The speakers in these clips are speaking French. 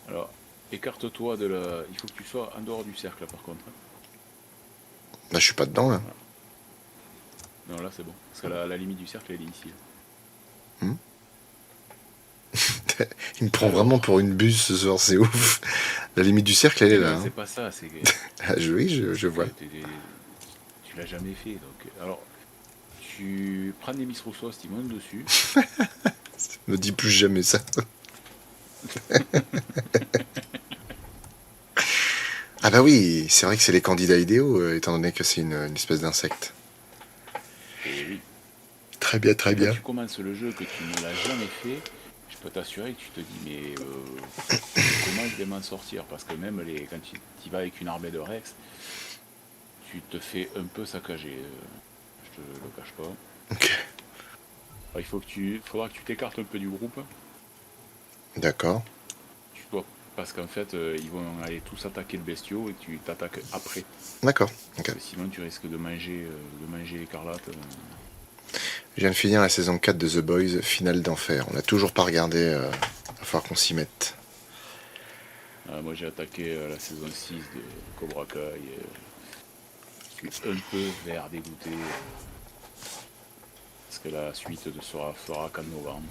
Alors, écarte-toi de la... Il faut que tu sois en dehors du cercle, là, par contre. Bah, je suis pas dedans, là. Voilà. Non, là, c'est bon. Parce que la limite du cercle, elle est ici. Là. Hmm. Il me prend vraiment Alors, pour une buse ce soir, c'est ouf. La limite du cercle, elle est mais là. non, Hein. c'est pas ça. Ah, oui, je C'est que vois. tu l'as jamais fait. Donc, alors, tu prends des Miss Rousseau, tu montes dessus. Me dis plus jamais ça. Ah bah oui, c'est vrai que c'est les candidats idéaux, étant donné que c'est une espèce d'insecte. Et oui. Très bien, très Et là, bien. tu commences le jeu que tu ne l'as jamais fait. Je peux t'assurer que tu te dis, mais comment je vais m'en sortir? Parce que même quand tu y vas avec une armée de Rex, tu te fais un peu saccager. Je te le cache pas. Ok, Alors, faudra que tu t'écartes un peu du groupe. d'accord. Tu dois, parce qu'en fait, ils vont aller tous attaquer le bestiau et tu t'attaques après. D'accord, ok. Parce que sinon, tu risques de manger l'écarlate. Je viens de finir la saison 4 de The Boys, finale d'enfer. On n'a toujours pas regardé, va falloir qu'on s'y mette. Moi, j'ai attaqué la saison 6 de Cobra Kai. Je suis un peu vert dégoûté. Parce que la suite fera qu'en novembre.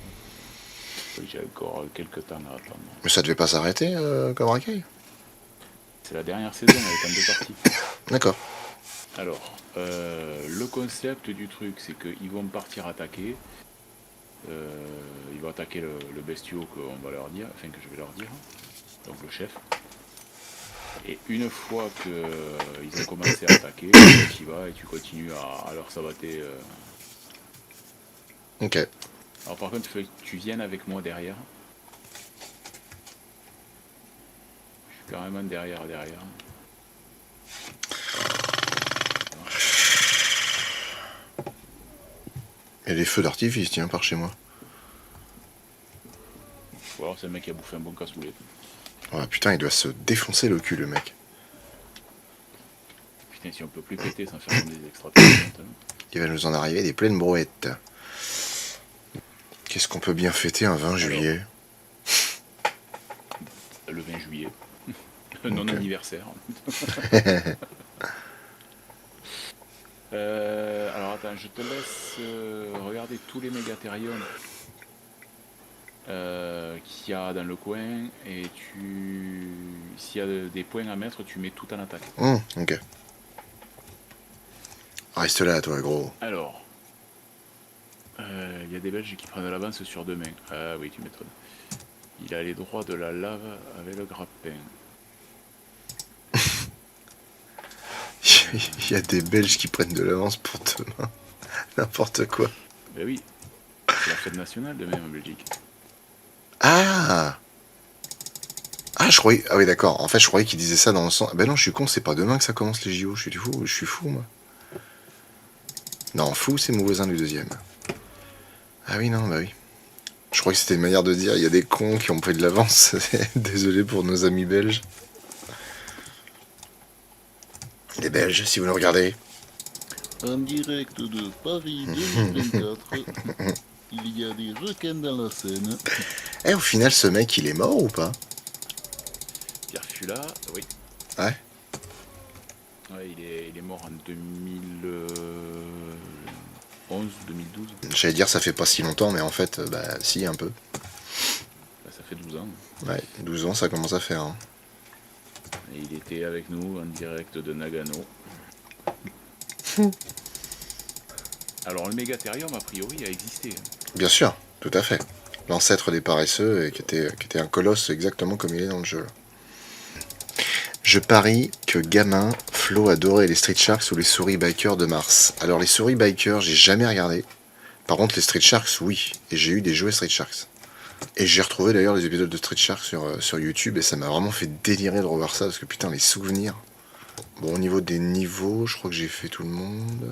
J'ai encore quelques temps à attendre. Mais ça devait pas s'arrêter, Cobra Kai. C'est la dernière saison, elle est en deux parties. D'accord. Alors, le concept du truc, c'est qu'ils vont partir attaquer. Ils vont attaquer le bestiau qu'on va leur dire, enfin que je vais leur dire, donc le chef. Et une fois qu'ils ont commencé à attaquer, tu y vas et tu continues à leur sabater. Ok. Alors par contre, il faut que tu viennes avec moi derrière. Je suis carrément derrière. Il y a des feux d'artifice, tiens, par chez moi. Ou alors c'est le mec qui a bouffé un bon cassoulet. Oh putain, il doit se défoncer le cul, le mec. Putain, si on peut plus péter sans faire comme des extraterrestres. Il va nous en arriver des pleines brouettes. Qu'est-ce qu'on peut bien fêter un 20 Alors, juillet? le 20 juillet, non Ok. anniversaire. Alors attends, je te laisse regarder tous les mégathériums qu'il y a dans le coin et s'il y a des points à mettre, tu mets tout en attaque. Ok. Reste là, toi, gros. Alors, il y a des Belges qui prennent l'avance sur demain. Ah oui, tu m'étonnes. Il a les droits de la lave avec le grappin. Il y a des Belges qui prennent de l'avance pour demain. N'importe quoi. Ben oui, c'est la fête nationale demain en Belgique. Ah Ah, je croyais. Ah oui, d'accord. En fait, je croyais qu'il disait ça dans le sens. Ah ben non, je suis con, c'est pas demain que ça commence les JO. Je suis fou, moi. Non, fou, c'est mon voisin du deuxième. Ah oui, non, bah oui. Je crois que c'était une manière de dire il y a des cons qui ont pris de l'avance. Désolé pour nos amis belges. Les Belges, si vous nous regardez. En direct de Paris 2024, il y a des requins dans la Seine. Eh, au final, ce mec, il est mort ou pas? Pierre Fula, oui. Ouais. Ouais, il est mort en 2011, 2012. J'allais dire ça fait pas si longtemps, mais en fait, bah si, un peu. Bah, ça fait 12 ans. Ouais, 12 ans, ça commence à faire. Hein. Et il était avec nous en direct de Nagano. Alors le mégathérium, a priori, a existé. Bien sûr, tout à fait. L'ancêtre des paresseux, et qui était un colosse exactement comme il est dans le jeu. Je parie que gamin, Flo adorait les Street Sharks ou les souris bikers de Mars. Alors les souris bikers, j'ai jamais regardé. Par contre, les Street Sharks, oui. Et j'ai eu des jouets Street Sharks. Et j'ai retrouvé d'ailleurs les épisodes de Street Sharks sur YouTube et ça m'a vraiment fait délirer de revoir ça parce que putain, les souvenirs. Bon, au niveau des niveaux, je crois que j'ai fait tout le monde.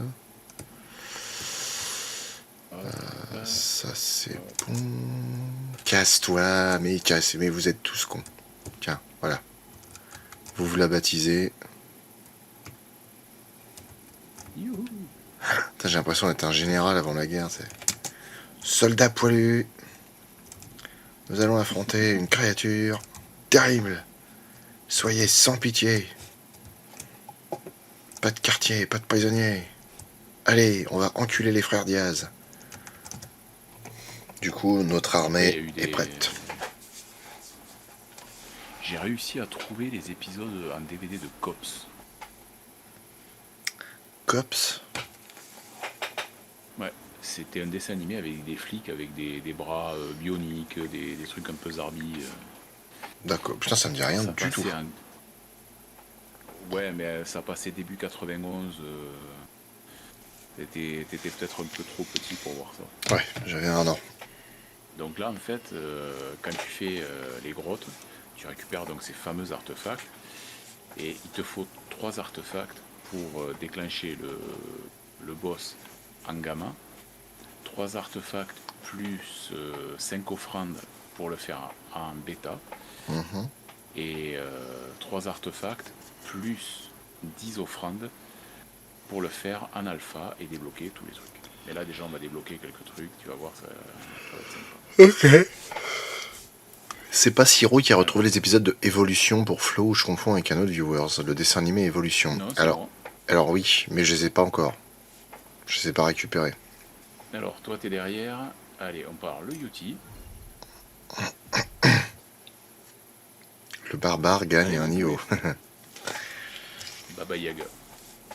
Ça c'est bon. Casse-toi, mais vous êtes tous cons. Tiens, voilà. Vous vous la baptisez. Youhou. J'ai l'impression d'être un général avant la guerre. C'est soldat poilu. Nous allons affronter une créature. terrible. Soyez sans pitié. Pas de quartier, pas de prisonniers. Allez, on va enculer les frères Diaz. Du coup, notre Après, il y armée a eu est des. prête. J'ai réussi à trouver les épisodes en DVD de Cops. Cops. Ouais, c'était un dessin animé avec des flics, avec des bras bioniques, des trucs un peu zarbi. D'accord. Putain, ça me dit rien Ça du tout. passait en... Ouais, mais ça passait début 91. T'étais peut-être un peu trop petit pour voir ça. Ouais, j'avais un an. Donc là, en fait, quand tu fais les grottes, tu récupères donc ces fameux artefacts. Et il te faut 3 artefacts pour déclencher le boss en gamma. 3 artefacts plus 5 offrandes pour le faire en bêta. Mhm. Et 3 artefacts plus 10 offrandes pour le faire en alpha et débloquer tous les trucs. Et là déjà on va débloquer quelques trucs, tu vas voir, ça va être sympa. Ok. C'est pas Siro qui a retrouvé les épisodes de Evolution pour Flow ou je confonds avec un autre viewers, le dessin animé Evolution. Non, c'est bon. Alors oui, mais je les ai pas encore. Je les ai pas récupérés. Alors toi t'es derrière, allez on part le Yuti. Le barbare gagne Allez, un vous niveau. Baba Yaga.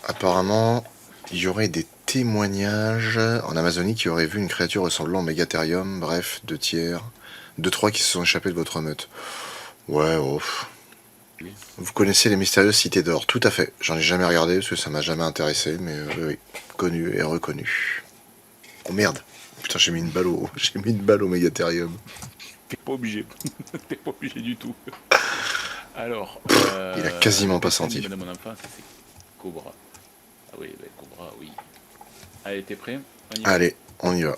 Apparemment, il y aurait des témoignages en Amazonie qui auraient vu une créature ressemblant au Mégatherium, bref, 2-3 qui se sont échappés de votre meute. Ouais, oh. Oui. Vous connaissez les mystérieuses cités d'or, tout à fait. J'en ai jamais regardé parce que ça m'a jamais intéressé, mais oui, connu et reconnu. Oh merde, putain j'ai mis une balle j'ai mis une balle au Mégatherium. T'es pas obligé. T'es pas obligé du tout. Alors, Il a quasiment pas dessin senti. animé de mon enfance, c'est Cobra. Ah oui, bah, Cobra, oui. Allez, t'es prêt? On y va. Allez, on y va.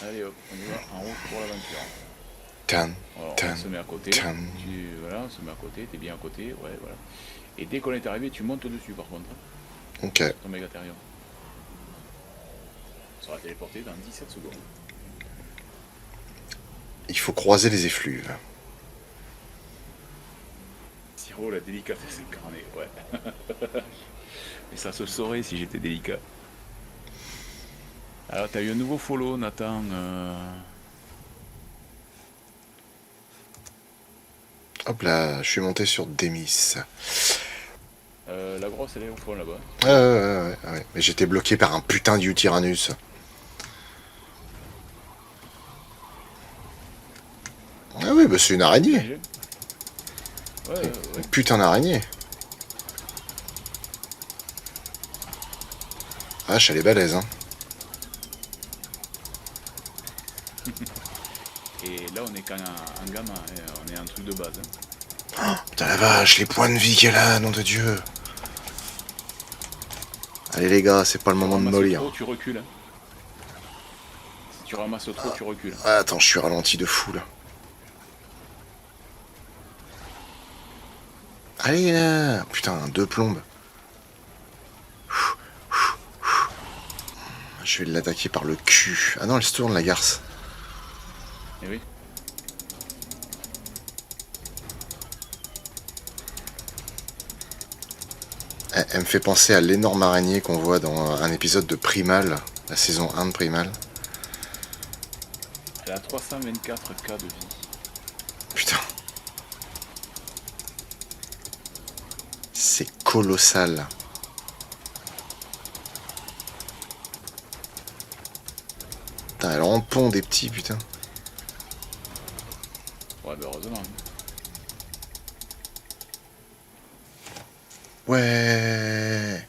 Allez hop, on y va en route pour l'aventure. Tan, Alors, tan, on se met à côté. tan. Voilà, on se met à côté, t'es bien à côté, ouais, voilà. Et dès qu'on est arrivé, tu montes dessus par contre, hein, Ok. sur ton Mégatherium. On sera téléporté dans 17 secondes. Il faut croiser les effluves. Siro, la délicatesse incarnée, ouais. Mais ça se saurait si j'étais délicat. Alors, t'as eu un nouveau follow, Nathan. Hop là, je suis monté sur Demis. La grosse, elle est au fond là-bas. Ouais. Mais j'étais bloqué par un putain de Tyrannus. Ah oui, bah c'est une araignée. Ouais. Une putain d'araignée. Ah, elle est balèze, hein. Et là, on est qu'en gamin, hein, on est un truc de base. Hein. Putain la vache, les points de vie qu'elle a, nom de Dieu. Allez les gars, c'est pas le moment de mollir. Trop, tu recules. Hein. Si tu ramasses trop, tu recules. Ah, attends, je suis ralenti de fou là. Allez là. Putain, 2 plombes. Je vais l'attaquer par le cul. Ah non, elle se tourne la garce. Eh oui. Elle me fait penser à l'énorme araignée qu'on voit dans un épisode de Primal, la saison 1 de Primal. Elle a 324 cas de vie. Putain. C'est colossal. Putain, elle en pond des petits, putain. Ouais, bah heureusement. Ouais.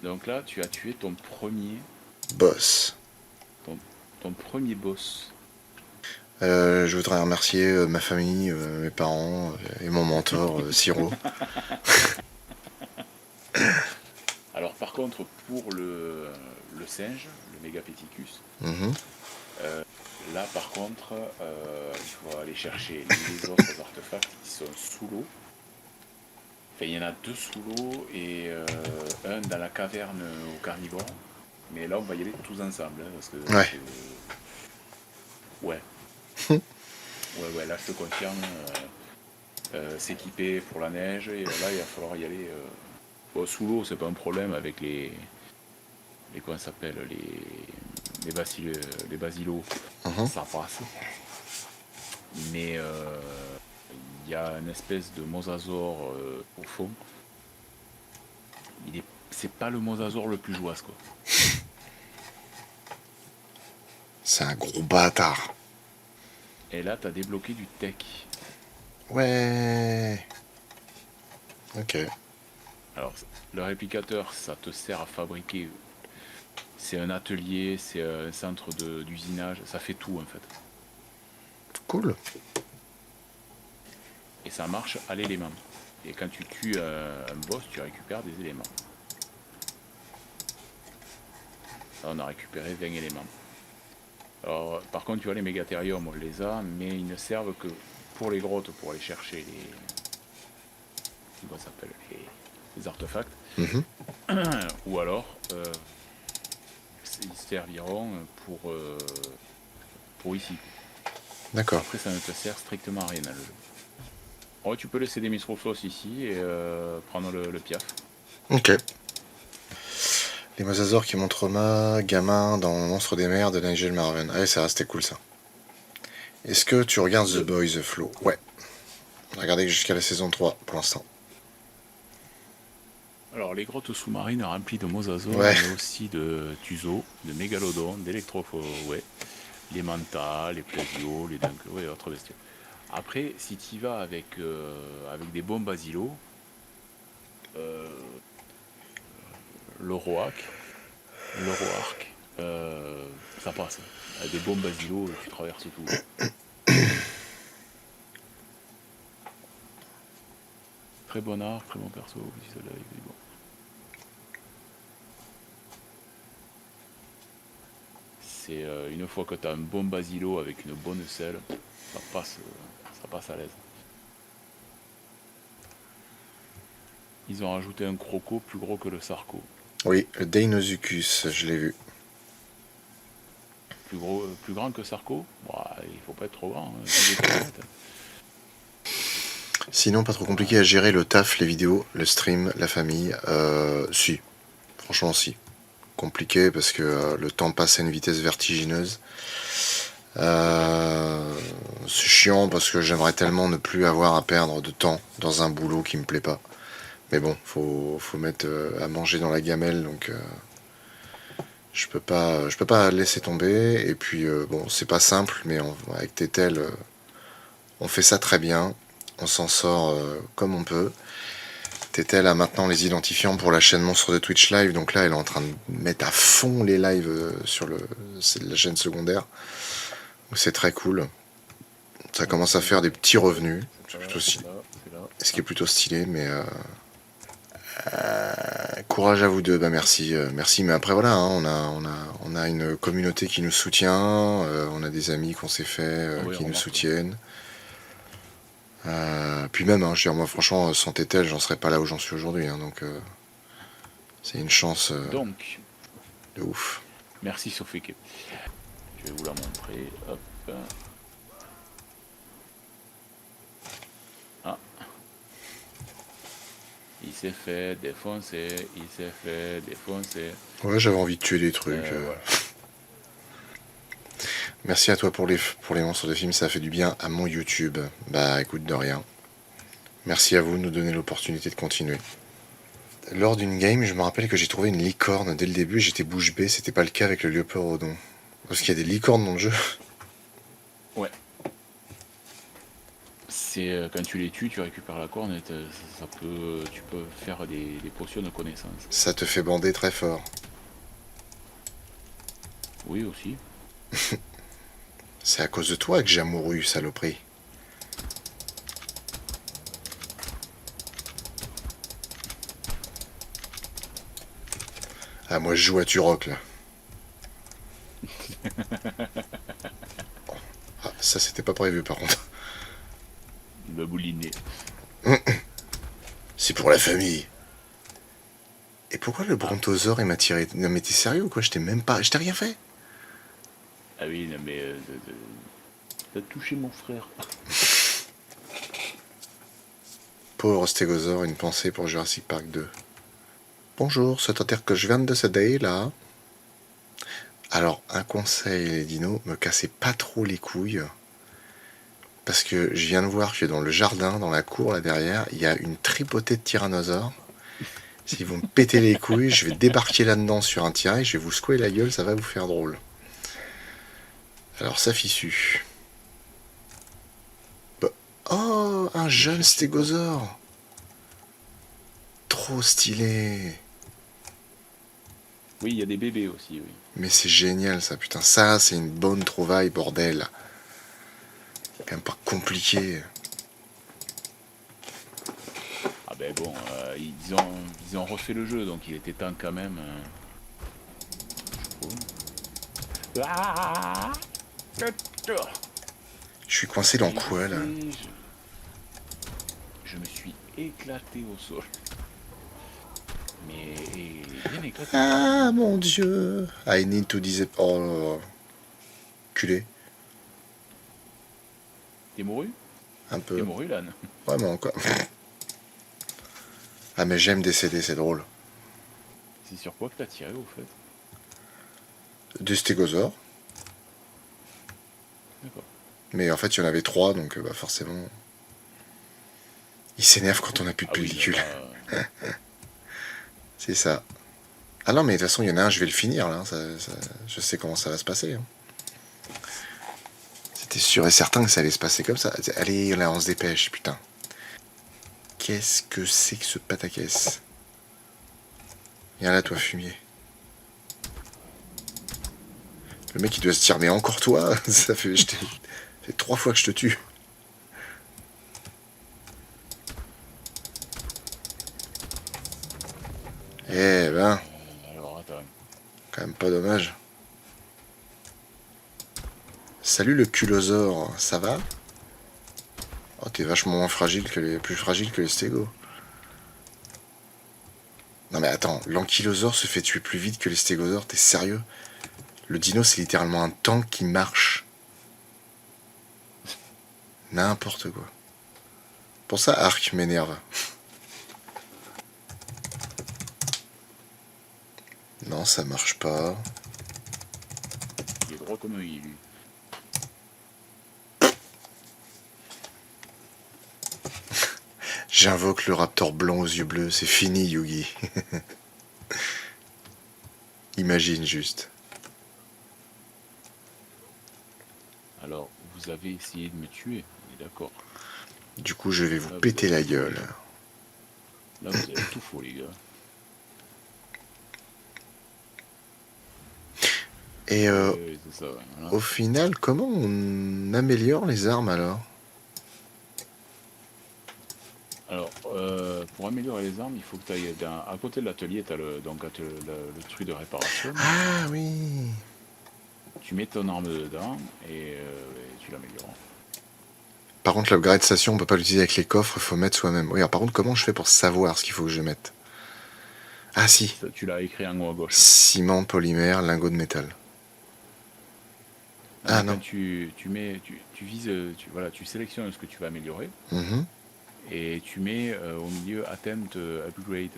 Donc là, tu as tué ton premier Boss. ton premier boss. Je voudrais remercier ma famille, mes parents et mon mentor, Siro. Alors par contre, pour le singe, le Megapithecus, Mhm. là par contre, il faut aller chercher les autres artefacts qui sont sous l'eau. Enfin, il y en a 2 sous l'eau et un dans la caverne au carnivore. Mais là, on va y aller tous ensemble, hein, parce que Ouais. ouais, ouais, là, je te confirme, s'équiper pour la neige, et là, il va falloir y aller. Bon, sous l'eau, c'est pas un problème avec les comment ça s'appelle, les basilos, Mhm. ça passe. Mais il y a une espèce de mosasaure au fond. C'est pas le mosasaure le plus jouasse, quoi. C'est un gros bâtard. Et là, t'as débloqué du tech. Ouais. Ok. Alors, le réplicateur, ça te sert à fabriquer. C'est un atelier, c'est un centre d'usinage, ça fait tout en fait. Cool. Et ça marche à l'élément. Et quand tu tues un boss, tu récupères des éléments. Là, on a récupéré 20 éléments. Alors, par contre, tu vois, les mégathériums, on les a, mais ils ne servent que pour les grottes, pour aller chercher comment ça s'appelle, les artefacts. Mhm. Ou alors, ils serviront pour ici. D'accord. Après, ça ne te sert strictement à rien dans le jeu. Ouais, tu peux laisser des Mistrosos ici et prendre le piaf. Ok. Les mosasaures qui montrent Roma, gamin dans Monstre des mers de Nigel Marven. Ah ouais, ça restait cool ça. Est-ce que tu regardes The Boys, Flo? Ouais. On a regardé jusqu'à la saison 3 pour l'instant. Alors, les grottes sous-marines remplies de mosasaures, Ouais. mais aussi de Thuzo, de mégalodons, d'électrophoés, les mantas, les plasios, les dunkeaux et autres bestioles. Après, si tu y vas avec des bons basilos, le roark, ça passe. Avec des bons basilos, tu traverses tout. Très bon arc, très bon perso, si ça l'arrive, mais bon. C'est une fois que tu as un bon basilo avec une bonne selle, ça passe à l'aise. Ils ont rajouté un croco plus gros que le sarco. Oui, le Deinosuchus, je l'ai vu. Plus grand que sarco, bah, il faut pas être trop grand. Hein, Sinon, pas trop compliqué à gérer le taf, les vidéos, le stream, la famille. Si. Franchement, si. Compliqué parce que le temps passe à une vitesse vertigineuse. C'est chiant parce que j'aimerais tellement ne plus avoir à perdre de temps dans un boulot qui me plaît pas. Mais bon, faut mettre à manger dans la gamelle, donc je peux pas laisser tomber. Et puis bon, c'est pas simple, mais avec Tetel, on fait ça très bien. On s'en sort comme on peut. Tetel a maintenant les identifiants pour la chaîne Monstre de Twitch Live, donc là elle est en train de mettre à fond les lives sur la chaîne secondaire. Donc c'est très cool. Ça commence à faire des petits revenus. Ce qui est plutôt stylé, mais courage à vous deux. Bah merci, merci. Mais après voilà, hein, on a une communauté qui nous soutient, on a des amis qu'on s'est fait qui nous soutiennent. Puis même, hein, je veux dire, moi franchement, sans Tetel, j'en serais pas là où j'en suis aujourd'hui. Hein, donc c'est une chance donc, de ouf. merci Sophie. Je vais vous la montrer. Hop. Ah. Il s'est fait défoncer. Ouais, j'avais envie de tuer des trucs. Voilà. Merci à toi pour les monstres de films, ça fait du bien à mon YouTube. Bah écoute, de rien. Merci à vous de nous donner l'opportunité de continuer. Lors d'une game, je me rappelle que j'ai trouvé une licorne dès le début, j'étais bouche bée, c'était pas le cas avec le Léopardodon. Parce qu'il y a des licornes dans le jeu. Ouais. C'est quand tu les tues, tu récupères la corne et tu peux faire des potions de connaissance. Ça te fait bander très fort. Oui, aussi. C'est à cause de toi que j'ai mouru, saloperie. Ah, moi je joue à Turok là. Ah, ça c'était pas prévu par contre. Il va bouliner. C'est pour la famille. Et pourquoi le brontosaure il m'a tiré? Non mais t'es sérieux ou quoi? Je t'ai même pas... Je t'ai rien fait. Ah oui, non, mais t'as touché mon frère. Pauvre stégosaure, une pensée pour Jurassic Park 2. Bonjour, c'est-à-dire que je viens de décéder là. Alors, un conseil les dinos, me cassez pas trop les couilles. Parce que je viens de voir que dans le jardin, dans la cour là derrière, il y a une tripotée de tyrannosaures. Si vous me pétez les couilles, je vais débarquer là-dedans sur un tirail, je vais vous secouer la gueule, ça va vous faire drôle. Alors ça fichu. Bah, oh, un jeune stégosaure. Trop stylé. Oui, il y a des bébés aussi, oui. Mais c'est génial ça, putain, ça c'est une bonne trouvaille, bordel. C'est quand même pas compliqué. Ah ben bon, ils ont refait le jeu, donc il était temps quand même. Je trouve. Ah, Je suis coincé dans quoi là? Je me suis éclaté au sol. Mais bien éclaté. Ah mon dieu. I need to disable... Oh, culé. T'es mouru? Un T'es peu. mouru, là? Vraiment quoi. Ah mais j'aime décéder, c'est drôle. C'est sur quoi que t'as tiré, au fait? Des stégosaures. D'accord. Mais en fait il y en avait 3, donc bah forcément... Il s'énerve quand on n'a plus de Ah oui, pellicule. là, C'est ça. Ah non mais de toute façon il y en a un, je vais le finir là. Je sais comment ça va se passer. Hein. C'était sûr et certain que ça allait se passer comme ça. Allez là, on se dépêche, putain. Qu'est-ce que c'est que ce pataquès? Viens là toi fumier. Le mec il doit se dire mais encore toi. Ça fait 3 fois que je te tue. Eh ben, alors attends. quand même pas dommage. Salut le culosaure, ça va? Oh t'es vachement moins fragile que plus fragile que les stégos. Non mais attends, l'ankylosaure se fait tuer plus vite que les stégosaures, t'es sérieux? Le dino c'est littéralement un tank qui marche. N'importe quoi. Pour ça, Arc m'énerve. Non, ça marche pas. Il est droit comme un i, lui. J'invoque le raptor blanc aux yeux bleus, c'est fini Yugi. Imagine juste. Alors, vous avez essayé de me tuer, on est d'accord. Du coup, je vais vous Là, péter vous la avez gueule. Là, vous avez tout faux, les gars. Et Ouais, c'est ça, ouais, voilà. au final, comment on améliore les armes alors? Alors, pour améliorer les armes, il faut que tu ailles à côté de l'atelier, tu as le truc de réparation. Ah oui. Tu mets ton arme dedans et tu l'améliores. Par contre, l'upgrade station, on peut pas l'utiliser avec les coffres, il faut mettre soi-même. Oui, alors par contre, comment je fais pour savoir ce qu'il faut que je mette? Ah si. Ça, tu l'as écrit en haut à gauche. Ciment, polymère, lingot de métal. Ah non. Quand tu vises, voilà, tu sélectionnes ce que tu vas améliorer Mhm. et tu mets au milieu Attempt Upgrade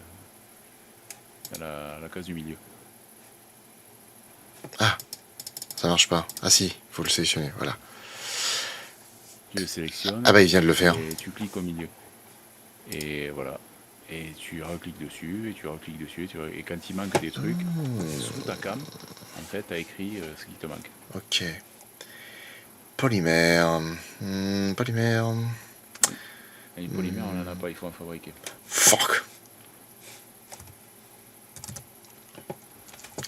à la case du milieu. Ah, ça marche pas. Ah si, faut le sélectionner, voilà. Tu le sélectionnes. Ah bah il vient de le faire. Et tu cliques au milieu. Et voilà. Et tu recliques dessus, et tu recliques dessus, et quand il manque des trucs, sous ta cam, en fait, tu as écrit ce qui te manque. Ok. Polymère. Polymère. Et les polymères, on n'en a pas, il faut en fabriquer. Fuck.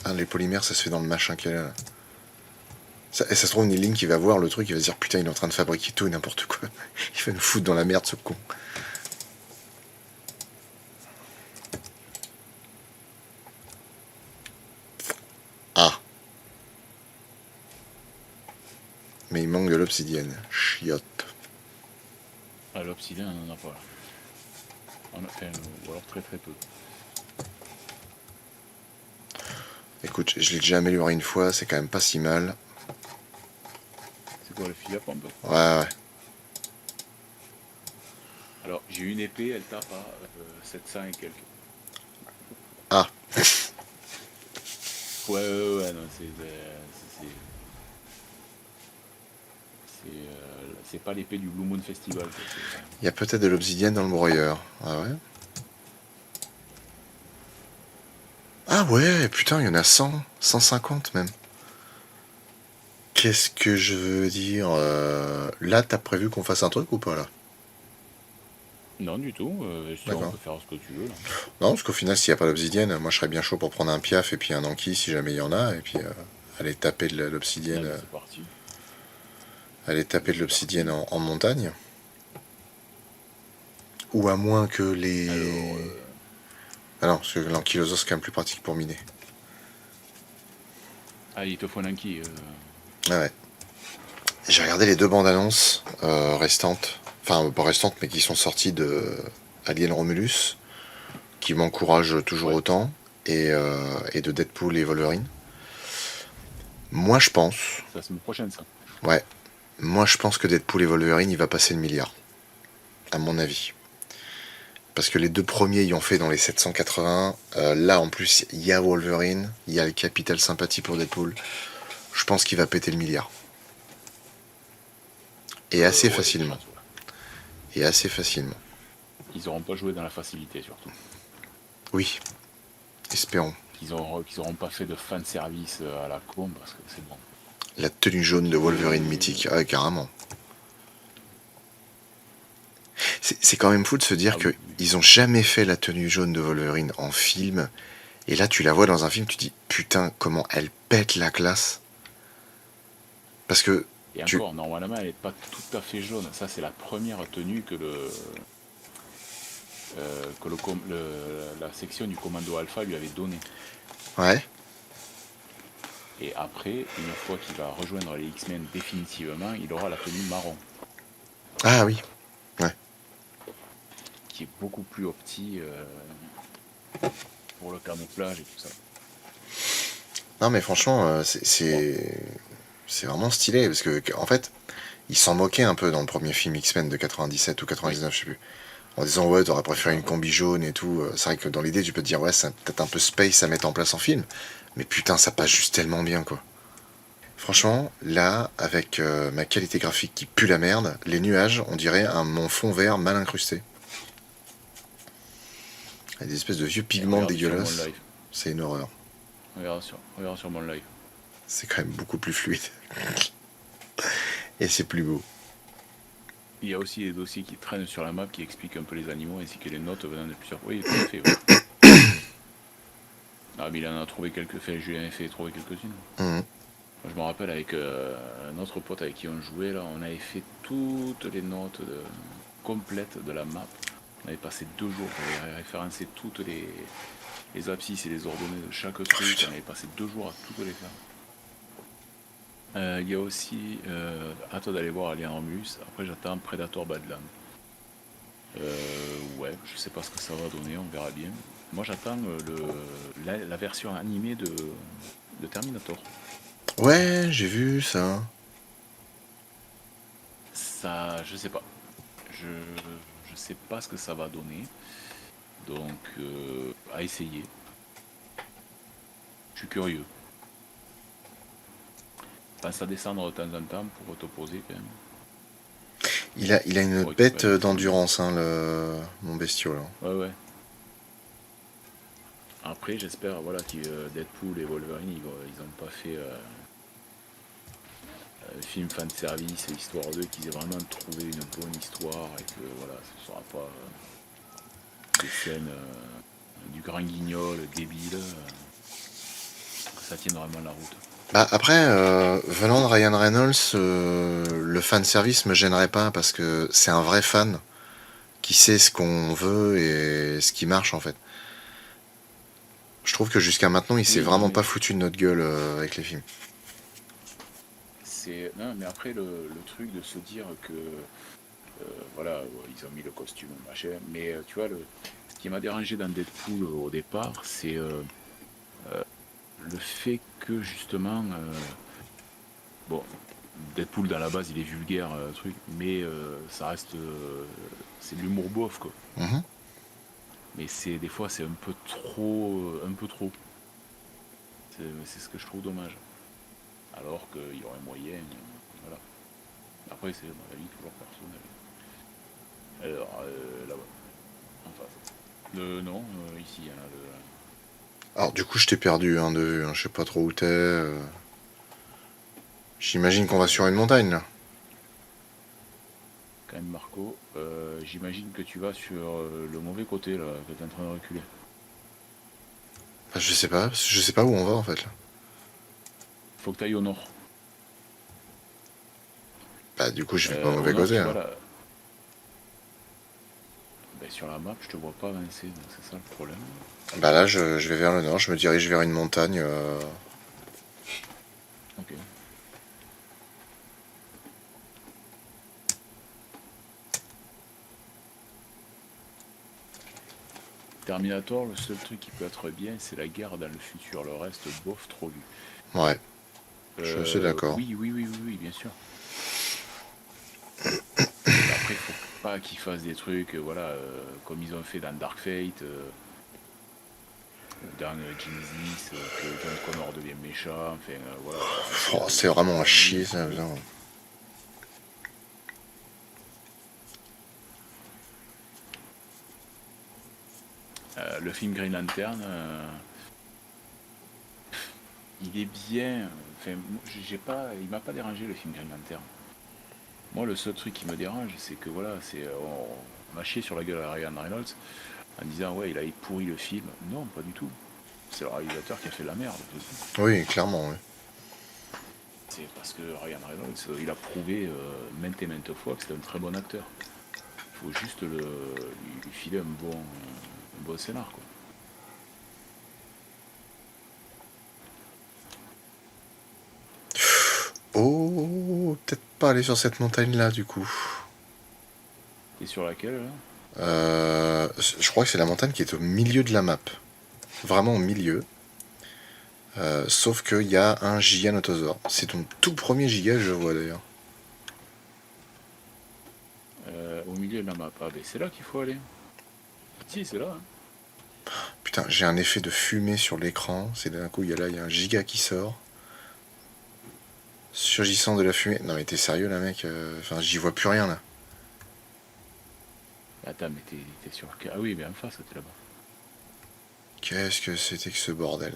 Ah, les polymères, ça se fait dans le machin qu'elle a là. Et ça se trouve, Link qui va voir le truc, il va se dire putain, il est en train de fabriquer tout et n'importe quoi. Il va nous foutre dans la merde, ce con. Ah. Mais il manque de l'obsidienne. Chiotte. Ah, l'obsidienne, on n'en a pas là. Enfin, ou alors très très peu. Écoute, je l'ai déjà amélioré une fois, c'est quand même pas si mal. C'est quoi le fusil à pompe? Ouais, ouais. Alors, j'ai une épée, elle tape à 700 et quelques. Ah, Ouais, non, c'est pas l'épée du Blue Moon Festival, quoi. il y a peut-être de l'obsidienne dans le broyeur. Ah ouais. Ah ouais, putain, il y en a 100, 150 même. Qu'est-ce que je veux dire là, t'as prévu qu'on fasse un truc ou pas là? Non, du tout. Si on D'accord. peut faire ce que tu veux, là. Non, parce qu'au final, s'il n'y a pas d'obsidienne, moi je serais bien chaud pour prendre un piaf et puis un anki si jamais il y en a, et puis aller taper de l'obsidienne, Allez, c'est parti. aller taper de C'est l'obsidienne parti. en montagne. Ou à moins que Alors, les. Ah non, parce que l'ankylosaure c'est quand même plus pratique pour miner. il te faut un Anki. Ah ouais. J'ai regardé les deux bandes annonces restantes, enfin pas restantes, mais qui sont sorties de Alien Romulus, qui m'encouragent toujours Ouais, autant, et de Deadpool et Wolverine. Moi je pense, c'est la semaine prochaine, ça. ouais, moi je pense que Deadpool et Wolverine il va passer le milliard, à mon avis. Parce que les deux premiers y ont fait dans les 780. Là en plus il y a Wolverine, il y a le capital sympathie pour Deadpool. Je pense qu'il va péter le milliard. Et assez Ouais, il y a des facilement. chances, ouais. Et assez facilement. Ils auront pas joué dans la facilité, surtout. Oui, espérons. Qu'ils auront pas fait de fan service à la con, parce que c'est bon. La tenue jaune de Wolverine mythique. Ah, carrément. C'est quand même fou de se dire Ah oui, que oui. ils ont jamais fait la tenue jaune de Wolverine en film. Et là, tu la vois dans un film, tu dis putain, comment elle pète la classe. Parce que Et tu. encore, normalement, elle n'est pas tout à fait jaune. Ça, c'est la première tenue la section du commando Alpha lui avait donnée. Ouais. Et après, une fois qu'il va rejoindre les X-Men définitivement, il aura la tenue marron, Ah oui. Ouais. qui est beaucoup plus opti pour le camouflage et tout ça. Non, mais franchement, Bon, c'est vraiment stylé. Parce que, en fait, ils s'en moquaient un peu dans le premier film X-Men de 97 ou oui, 99, je sais plus. En disant, ouais, t'aurais c'est préféré ça, une ouais. combi jaune et tout. C'est vrai que dans l'idée, tu peux te dire, ouais, c'est peut-être un peu space à mettre en place en film. Mais putain, ça passe juste tellement bien, quoi. Franchement, là, avec ma qualité graphique qui pue la merde, les nuages, on dirait mon fond vert mal incrusté. Il y a des espèces de vieux Et pigments regarde sur mon dégueulasses. live. C'est une horreur. Regarde sur mon live. C'est quand même beaucoup plus fluide. Et c'est plus beau. Il y a aussi des dossiers qui traînent sur la map qui expliquent un peu les animaux ainsi que les notes venant de plusieurs. Oui, tout à fait. Ouais. Ah, mais il en a trouvé quelques. Enfin, Julien a fait trouver quelques-unes. Mhm. Moi, je me rappelle avec un autre pote avec qui on jouait, là, on avait fait toutes les notes complètes de la map. On avait passé 2 jours, on avait référencé toutes les abscisses et les ordonnées de chaque Oh, truc. putain. On avait passé 2 jours à toutes les faire. Il y a aussi, à toi d'aller voir Alien Romulus. Après, j'attends Predator Badland. Ouais, je sais pas ce que ça va donner, on verra bien. Moi, j'attends la version animée de Terminator. Ouais, j'ai vu ça. Ça, je sais pas. Je, je sais pas ce que ça va donner. Donc, à essayer. Je suis curieux. Pense à descendre de temps en temps pour te poser quand même. Il a une Pour bête récupérer des figurines. d'endurance, hein, mon bestiau, là. Ouais, ouais. Après, j'espère voilà, que Deadpool et Wolverine, ils ont pas fait film fan service, histoire d'eux, qu'ils aient vraiment trouvé une bonne histoire et que voilà, ce sera pas des scènes du grand guignol débile, que ça tienne vraiment la route. Bah après, venant de Ryan Reynolds, le fan service me gênerait pas parce que c'est un vrai fan qui sait ce qu'on veut et ce qui marche en fait. Je trouve que jusqu'à maintenant, il s'est Oui, non vraiment mais pas foutu de notre gueule avec les films. c'est. Non mais après le truc de se dire que voilà, ils ont mis le costume, machin, mais tu vois, ce qui m'a dérangé dans Deadpool au départ, c'est le fait que justement, bon, Deadpool dans la base il est vulgaire, truc, mais ça reste, c'est de l'humour beauf quoi. Mhm. Mais c'est des fois c'est un peu trop, un peu trop. C'est ce que je trouve dommage. Alors qu'il y aurait moyen, voilà. Après c'est mon avis toujours personnel. Alors là-bas, en face. Non, ici, hein, Alors du coup je t'ai perdu hein, de vue, hein. Je sais pas trop où t'es. J'imagine qu'on va sur une montagne là. quand même Marco. J'imagine que tu vas sur le mauvais côté là, que tu es en train de reculer. Enfin, je sais pas où on va en fait là. Faut que tu ailles au nord. Bah du coup je vais pas au Au mauvais nord, côté tu vois hein. là. Ben, sur la map, je te vois pas avancer, donc c'est ça le problème. Bah là je vais vers le nord, je me dirige vers une montagne. Ok. Terminator, le seul truc qui peut être bien, c'est la guerre dans le futur. Le reste, bof, trop vu. Ouais, je suis assez d'accord. Oui, bien sûr. Mais après, faut pas qu'ils fassent des trucs, voilà, comme ils ont fait dans Dark Fate, ou dans Genesis, que John Connor devient méchant, enfin, voilà. Oh, c'est vraiment à chier ça. Putain. Le film Green Lantern, il est bien. Enfin, il m'a pas dérangé le film Green Lantern. Moi, le seul truc qui me dérange, c'est que voilà, on a chié sur la gueule à Ryan Reynolds en disant ouais, il a pourri le film. Non, pas du tout. C'est le réalisateur qui a fait de la merde. Oui, clairement, oui. C'est parce que Ryan Reynolds, il a prouvé maintes et maintes fois que c'était un très bon acteur. Il faut juste lui filer un bon scénar, quoi. Oh, peut-être pas aller sur cette montagne là du coup. Et sur laquelle là Je crois que c'est la montagne qui est au milieu de la map. Vraiment au milieu. Sauf qu'il y a un giganotosaure. C'est ton tout premier giga, je vois d'ailleurs. Au milieu de la map. Ah, ben c'est là qu'il faut aller. Si, c'est là. Hein. Putain, j'ai un effet de fumée sur l'écran. C'est d'un coup, il y a un giga qui sort. Surgissant de la fumée. Non mais t'es sérieux là mec. Enfin, j'y vois plus rien là. Attends, mais t'es sur. Ah oui, mais en face, t'es là-bas. Qu'est-ce que c'était que ce bordel?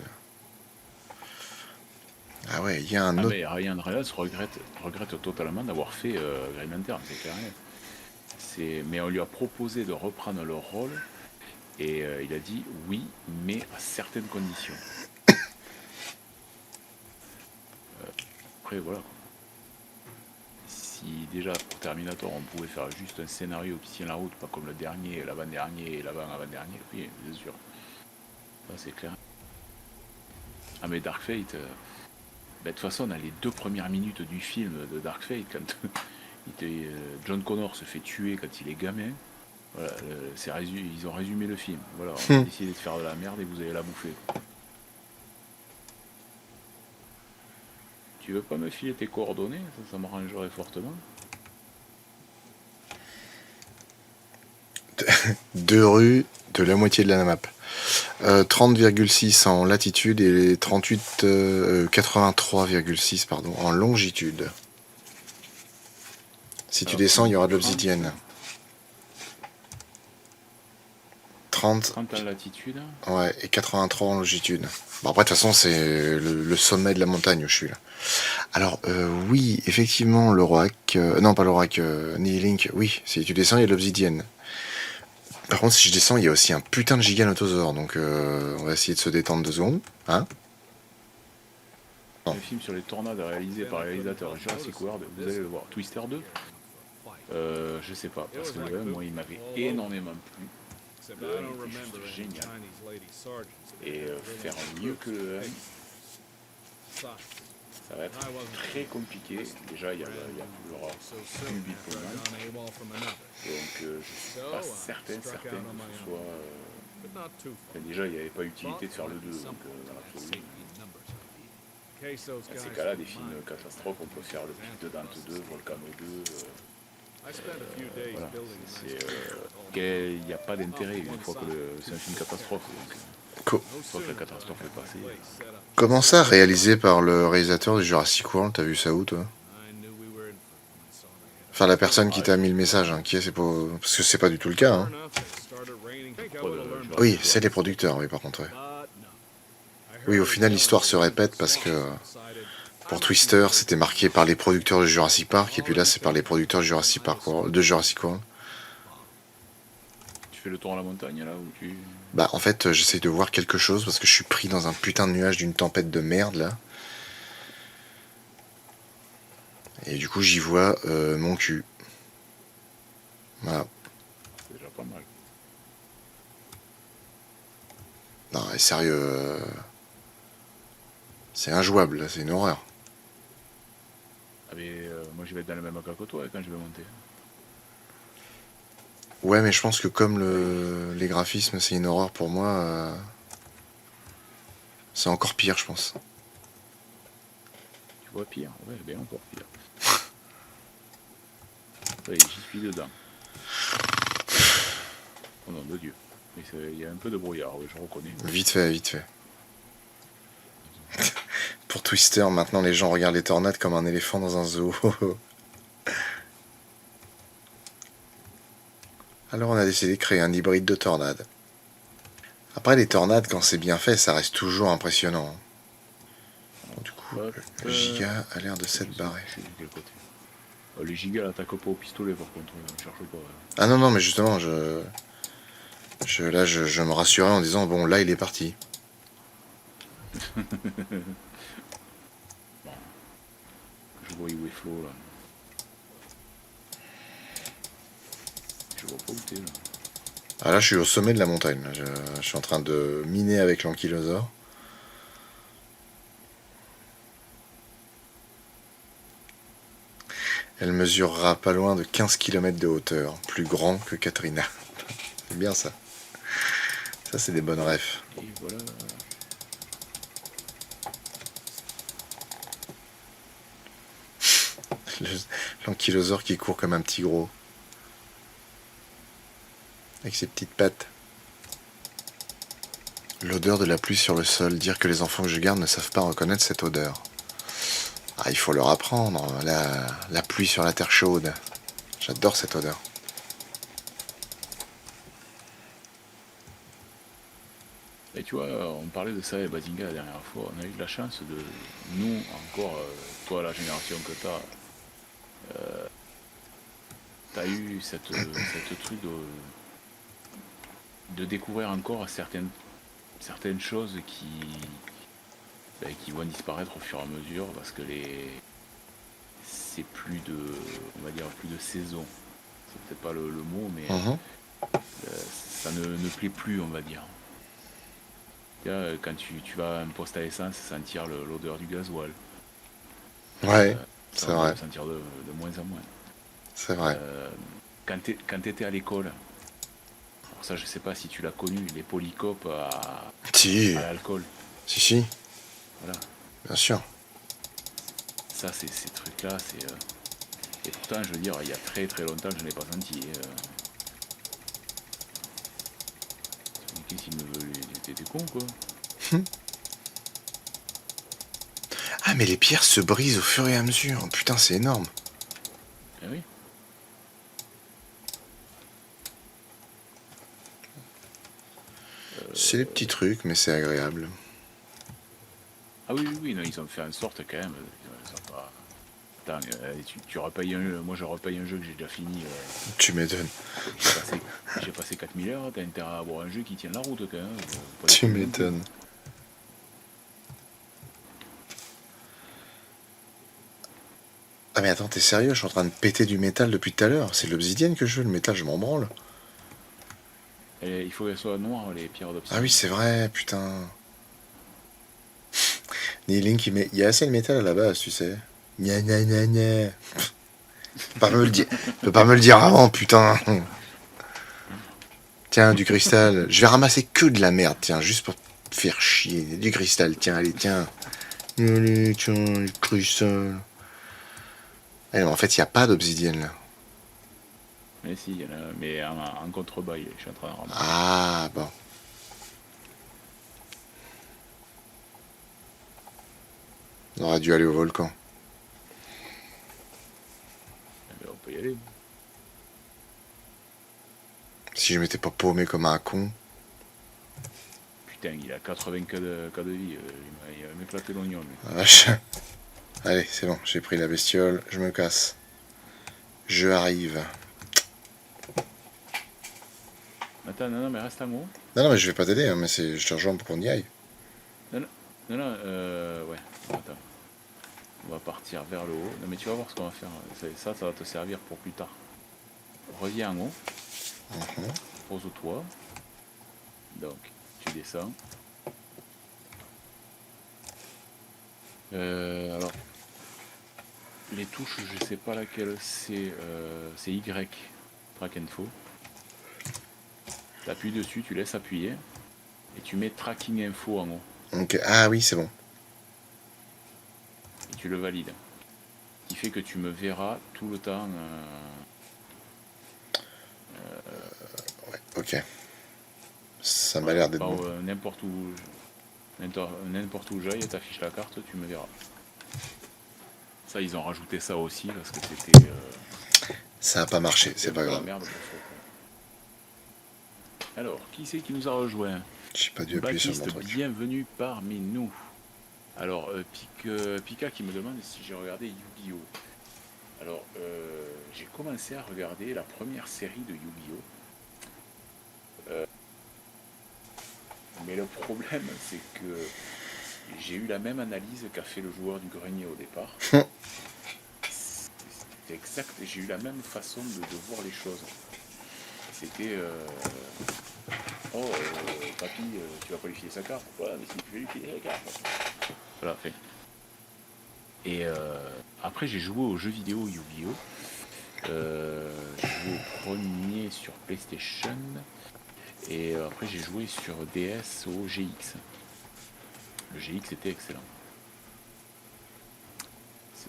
Ah ouais, il y a un Ah, autre. mais Ryan Reynolds regrette totalement d'avoir fait Green Lantern, c'est clair. Mais on lui a proposé de reprendre le rôle et il a dit oui, mais à certaines conditions. Après, voilà. Si déjà pour Terminator on pouvait faire juste un scénario qui tient la route, pas comme le dernier, l'avant-dernier et l'avant-avant-dernier, oui, bien sûr. Ça c'est clair. Ah mais Dark Fate, de toute façon dans les 2 premières minutes du film de Dark Fate, quand John Connor se fait tuer quand il est gamin, voilà, ils ont résumé le film. Voilà, on a décidé de faire de la merde et vous allez la bouffer. Tu veux pas me filer tes coordonnées? Ça m'arrangerait fortement. 2 rues de la moitié de la map. 30,6 en latitude et 83,6 pardon, en longitude. Si tu Alors, descends, il y aura de 30, l'obsidienne. 30 30 en latitude. ouais, et 83 en longitude. Bon, après, de toute façon, c'est le sommet de la montagne où je suis là. Alors, oui, effectivement, l'Auroch. Non, pas l'Auroch, Nihilink. Oui, si tu descends, il y a de l'obsidienne. Par contre, si je descends, il y a aussi un putain de giganotosaure. Donc, on va essayer de se détendre 2 secondes. Hein? Un film sur les tornades réalisé par le réalisateur Jurassic World, vous allez le voir. Twister 2 je sais pas, parce que le 1, moi, il m'avait énormément plu. Le 1 était juste génial. Et faire mieux que le 1, ça va être très compliqué. Déjà, il y aura plus de Bitcoin. Donc, je suis pas certain que ce soit... Enfin, déjà, il n'y avait pas utilité de faire le 2, donc dans l'absolu. Dans ces cas-là, des films catastrophes, on peut faire le pic de Dante 2, Volcano 2. Voilà. Il n'y a pas d'intérêt une fois que c'est un film catastrophe. Donc, Co- une fois que la catastrophe est passée. Comment ça, réalisé par le réalisateur de Jurassic World? T'as vu ça où, toi? Enfin, la personne qui t'a mis le message, hein, qui est, c'est pas... Parce que c'est pas du tout le cas, hein. Oui, c'est les producteurs, oui, par contre, ouais. Oui, au final, l'histoire se répète parce que pour Twister, c'était marqué par les producteurs de Jurassic Park, et puis là, c'est par les producteurs de Jurassic World. Tu fais le tour à la montagne là ou tu. Bah, en fait, j'essaie de voir quelque chose parce que je suis pris dans un putain de nuage d'une tempête de merde, là. Et du coup, j'y vois mon cul. Voilà. C'est déjà pas mal. Non, mais sérieux, c'est injouable, là, c'est une horreur. Ah mais moi je vais être dans le même cas que toi quand je vais monter. Ouais, mais je pense que comme les graphismes, c'est une horreur pour moi, c'est encore pire, je pense. Tu vois pire, ouais, bien encore pire. Oui, j'y suis dedans. Oh nom de Dieu. Mais il y a un peu de brouillard, oui, je reconnais. Vite fait, vite fait. Pour Twister, maintenant les gens regardent les tornades comme un éléphant dans un zoo. Alors on a décidé de créer un hybride de tornade. Après les tornades, quand c'est bien fait, ça reste toujours impressionnant. Bon, du coup, le giga a l'air de s'être barré. C'est de quel côté les gigas l'attaquent pas au pistolet par contre, on cherche pas. Ah non, non, mais justement, je me rassurais en disant, bon, là il est parti. Bon. Je vois où est Flo là. Je vois pas où t'es là. Ah là, je suis au sommet de la montagne. Là. Je suis en train de miner avec l'ankylosaure. Elle mesurera pas loin de 15 km de hauteur, plus grand que Katrina. C'est bien ça. Ça, c'est des bonnes refs. Et voilà. L'ankylosaure qui court comme un petit gros. Avec ses petites pattes. L'odeur de la pluie sur le sol, dire que les enfants que je garde ne savent pas reconnaître cette odeur. Ah, il faut leur apprendre, la pluie sur la terre chaude. J'adore cette odeur. Et tu vois, on parlait de ça et Bazinga la dernière fois. On a eu de la chance de, nous, encore, toi, la génération que t'as eu cette truc de découvrir encore certaines choses qui vont disparaître au fur et à mesure parce que c'est plus de, on va dire, plus de saison. C'est peut-être pas le mot, mais ça ne plaît plus, on va dire. Quand tu vas à un poste à essence, sentir l'odeur du gasoil. Ouais, c'est vrai. Sentir de moins en moins. C'est vrai. Quand tu étais à l'école, alors ça je sais pas si tu l'as connu, les polycopes à l'alcool. Si. Voilà. Bien sûr. Ça, ces trucs-là, c'est... Et pourtant, je veux dire, il y a très très longtemps, je ne l'ai pas senti. Qu'est-ce qu'il me veut, t'es con, quoi. Ah, mais les pierres se brisent au fur et à mesure. Putain, c'est énorme. Ah oui. C'est des petits trucs, mais c'est agréable. Ah oui, non, ils ont fait en sorte quand même. Attends, tu repaye un jeu. Moi, je repaye un jeu que j'ai déjà fini. Tu m'étonnes. J'ai passé 4000 heures. T'as intérêt à avoir un jeu qui tienne la route quand même. Tu m'étonnes. Ah mais attends, t'es sérieux? Je suis en train de péter du métal depuis tout à l'heure. C'est de l'obsidienne que je veux, le métal, je m'en branle. Et il faut qu'elles soient noires, les pierres d'obsidienne. Ah oui, c'est vrai, putain. Link, il y a assez de métal à la base, tu sais. Gna gna gna gna. Tu peux pas me le dire avant, putain. Tiens, du cristal. Je vais ramasser que de la merde, tiens, juste pour te faire chier. Du cristal, tiens, allez, tiens. Allez, tiens, les cristals. Eh, mais en fait, il n'y a pas d'obsidienne là. Mais si, il y en a, mais en contrebas, je suis en train de ramasser. Ah, bon. On aurait dû aller au volcan. Eh ben, on peut y aller. Si je m'étais pas paumé comme un con. Putain, il a 80 cas de vie. Il va m'éclater l'oignon, lui. Ah, vache. Allez, c'est bon, j'ai pris la bestiole, je me casse. Je arrive. Attends, non, mais reste en haut. Non, non, mais je vais pas t'aider, hein, mais je te rejoins pour qu'on y aille. Non, ouais. Attends. On va partir vers le haut. Non, mais tu vas voir ce qu'on va faire. Ça va te servir pour plus tard. Reviens en haut. Pose-toi. Donc, tu descends. Alors, les touches, je sais pas laquelle c'est. C'est Y. Track and Info. Tu appuies dessus, tu laisses appuyer. Et tu mets Tracking Info en haut. Ok, ah oui, c'est bon. Et tu le valides. Ce qui fait que tu me verras tout le temps. Ouais, ok. Ça m'a l'air d'être bon. N'importe où j'aille, t'affiches la carte, tu me verras. Ça, ils ont rajouté ça aussi parce que c'était. Ça a pas marché, c'est pas la grave. merde pour ça. Alors, qui c'est qui nous a rejoint? J'ai pas dû appuyer sur mon Baptiste, truc. bienvenue parmi nous. Alors, Pika qui me demande si j'ai regardé Yu-Gi-Oh! Alors, j'ai commencé à regarder la première série de Yu-Gi-Oh! Mais le problème, c'est que j'ai eu la même analyse qu'a fait le joueur du grenier au départ. C'est exact, j'ai eu la même façon de voir les choses. C'était papy, tu vas pas lui filer sa carte. Voilà, mais si tu veux lui filer la carte. Voilà, fait. Et après, j'ai joué aux jeux vidéo Yu-Gi-Oh! J'ai joué au premier sur PlayStation. Et après, j'ai joué sur DS au GX. Le GX était excellent.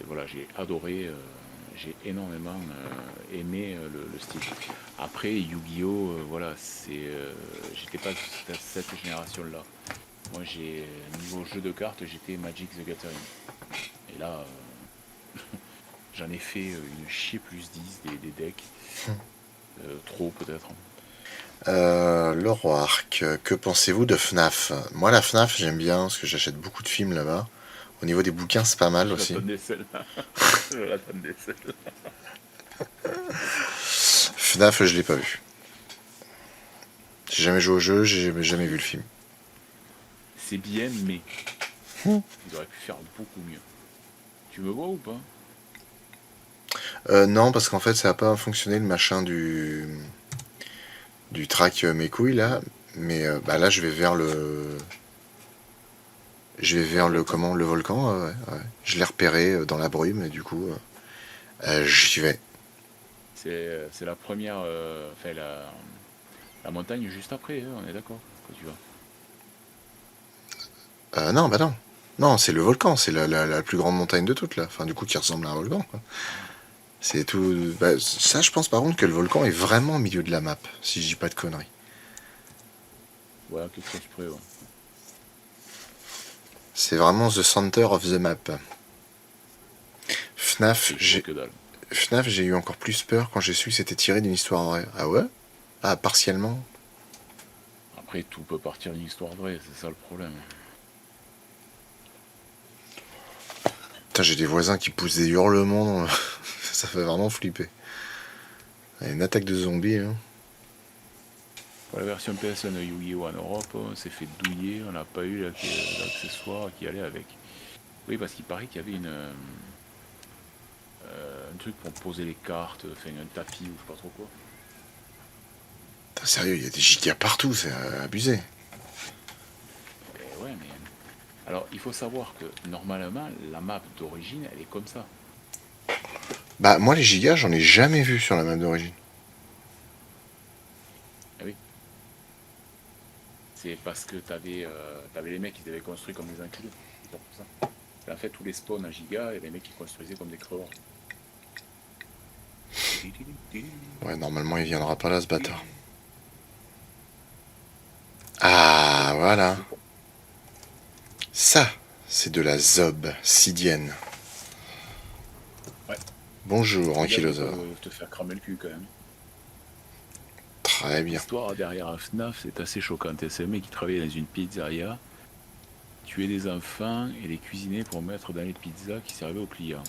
Voilà, j'ai adoré, j'ai énormément aimé le style. Après, Yu-Gi-Oh! Voilà, j'étais pas de cette génération-là. Moi, niveau jeu de cartes, j'étais Magic the Gathering. Et là, j'en ai fait une chier plus 10 des decks. Trop peut-être. Laurent Arc, que pensez-vous de FNAF? Moi, la FNAF, j'aime bien parce que j'achète beaucoup de films là-bas. Au niveau des bouquins, c'est pas mal aussi. J'attendais celle-là. Je l'attendais celle-là. FNAF, je l'ai pas vu. J'ai jamais joué au jeu, j'ai jamais vu le film. C'est bien, mais ils auraient pu faire beaucoup mieux. Tu me vois ou pas? Non, parce qu'en fait, ça a pas fonctionné le machin du track mes couilles là. Mais bah là, je vais vers le. Je vais vers le comment le volcan. Ouais, ouais. Je l'ai repéré dans la brume et du coup, j'y vais. C'est la première, enfin la montagne juste après, on est d'accord quand tu vas. Non, bah non. Non, c'est le volcan, c'est la plus grande montagne de toutes là. Enfin, du coup, qui ressemble à un volcan. Quoi. C'est tout. Bah, ça, je pense par contre que le volcan est vraiment au milieu de la map, si je dis pas de conneries. Ouais, quelque chose près, ouais. C'est vraiment the center of the map. FNAF, j'ai eu encore plus peur quand j'ai su que c'était tiré d'une histoire vraie. Ah ouais? Ah, partiellement? Après, tout peut partir d'une histoire vraie, c'est ça le problème. Putain, j'ai des voisins qui poussent des hurlements. Ça fait vraiment flipper. Une attaque de zombies, hein. Pour la version PS1 de Yu-Gi-Oh! En Europe, on s'est fait douiller, on n'a pas eu l'accessoire qui allait avec. Oui, parce qu'il paraît qu'il y avait un truc pour poser les cartes, enfin un tapis ou je sais pas trop quoi. Putain, sérieux, il y a des gigas partout, c'est abusé. Ouais, mais. Alors, il faut savoir que normalement, la map d'origine, elle est comme ça. Bah, moi, les gigas, j'en ai jamais vu sur la map d'origine. Ah oui. C'est parce que t'avais les mecs qui avaient construit comme des enculés. C'est pour ça. En fait, tous les spawns à giga, et les mecs qui construisaient comme des creveurs. Ouais, normalement, il viendra pas là, ce bâtard. Ah, voilà. Ça, c'est de la zob sidienne. Ouais. Bonjour, Gigano ankylosaure. peut te faire cramer le cul quand même. Très bien. L'histoire derrière un FNAF, c'est assez choquant. C'est un mec qui travaillait dans une pizzeria, tuait des enfants et les cuisinait pour mettre dans les pizzas qui servaient aux clients.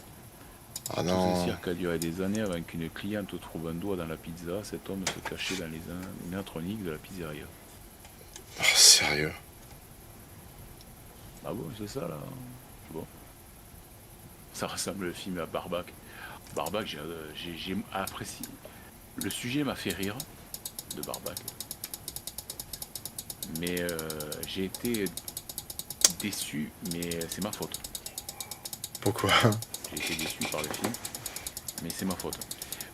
Ah Tout ce non. cirque a duré des années avant qu'une cliente trouve un doigt dans la pizza. Cet homme se cachait dans les animatroniques de la pizzeria. Oh, sérieux. Ah bon, c'est ça là. C'est bon. Ça ressemble le film à Barbac. Barbac, j'ai apprécié. Le sujet m'a fait rire de Barbac. Mais j'ai été déçu, mais c'est ma faute. Pourquoi? J'ai été déçu par le film, mais c'est ma faute.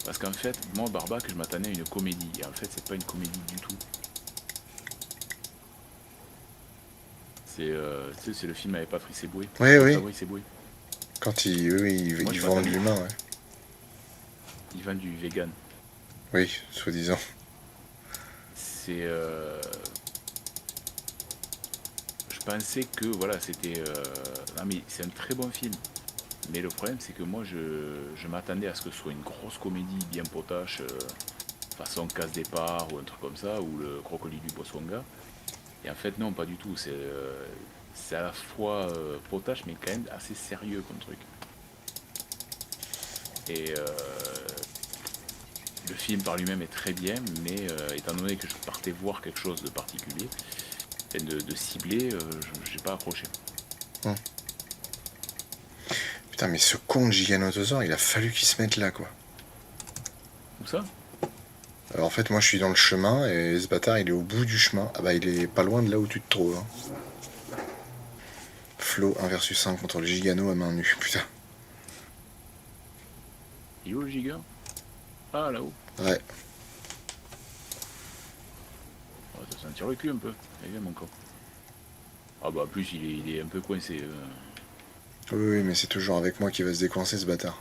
Parce qu'en fait, moi, Barbac, je m'attendais à une comédie. Et en fait, c'est pas une comédie du tout. C'est le film avec Patrice Eboué. Oui, oui. Fabrice Eboué. Quand il, oui, Moi, il je vend de m'attendais. l'humain, ouais. Il vend du vegan. Oui, soi-disant. C'est. Je pensais que voilà, c'était. Non, mais c'est un très bon film. Mais le problème, c'est que moi, je m'attendais à ce que ce soit une grosse comédie bien potache, façon Casse Départ ou un truc comme ça, ou le Crocodile du Botswana. Et en fait, non, pas du tout. C'est à la fois potache, mais quand même assez sérieux comme truc. Et le film par lui-même est très bien, mais étant donné que je partais voir quelque chose de particulier, et de ciblé, j'ai pas accroché. Putain, mais ce con de Giganotosaure, il a fallu qu'il se mette là, quoi. Où ça? Alors, en fait, moi, je suis dans le chemin, et ce bâtard, il est au bout du chemin. Ah bah, il est pas loin de là où tu te trouves. Hein. Flo 1 versus 1 contre le Gigano à main nue. Putain. Il est où le giga? Ah, là-haut. Ouais. On va te sentir le cul un peu. Il vient mon corps. Ah bah, en plus, il est un peu coincé. Oui, oui, mais c'est toujours avec moi qu'il va se décoincer, ce bâtard.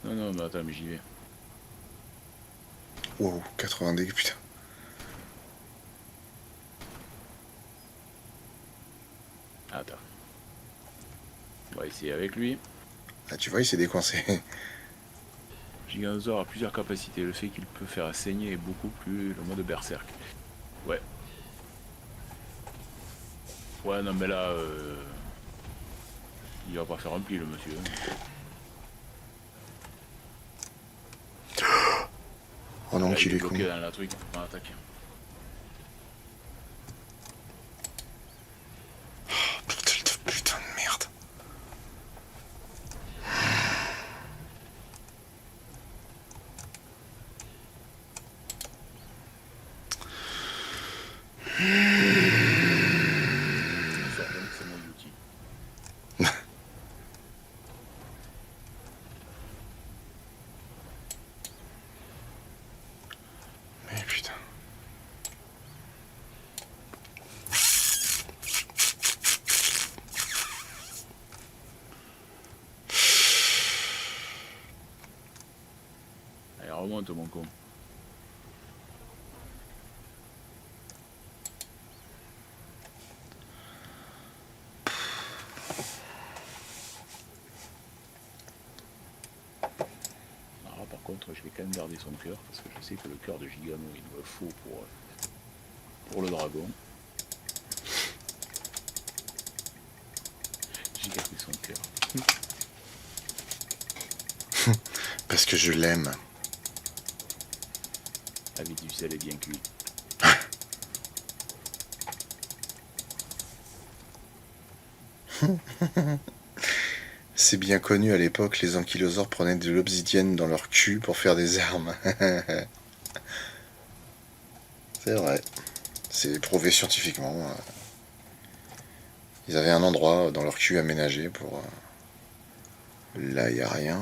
Non, non, mais attends, mais j'y vais. Wow, 80 dégâts, putain. Attends. On va essayer avec lui. Ah, tu vois, il s'est décoincé. Giganosaure a plusieurs capacités. Le fait qu'il peut faire saigner est beaucoup plus le mode berserk. Ouais. Ouais, non, mais là, il va pas faire un pli, le monsieur. Oh non, Là, qu'il il est est con. bloqué dans la truc. On va attaquer. Putain de merde. C'est mon outil. Mais putain. Allez, remonte, mon con. Alors, par contre, je vais quand même garder son cœur, parce que je sais que le cœur de Gigano, il me le faut pour le dragon. J'ai gardé son cœur. Parce que je l'aime. Avec du sel et bien cuit. C'est bien connu à l'époque, les ankylosaures prenaient de l'obsidienne dans leur cul pour faire des armes. C'est vrai. C'est prouvé scientifiquement. Ils avaient un endroit dans leur cul aménagé pour... Là, il n'y a rien.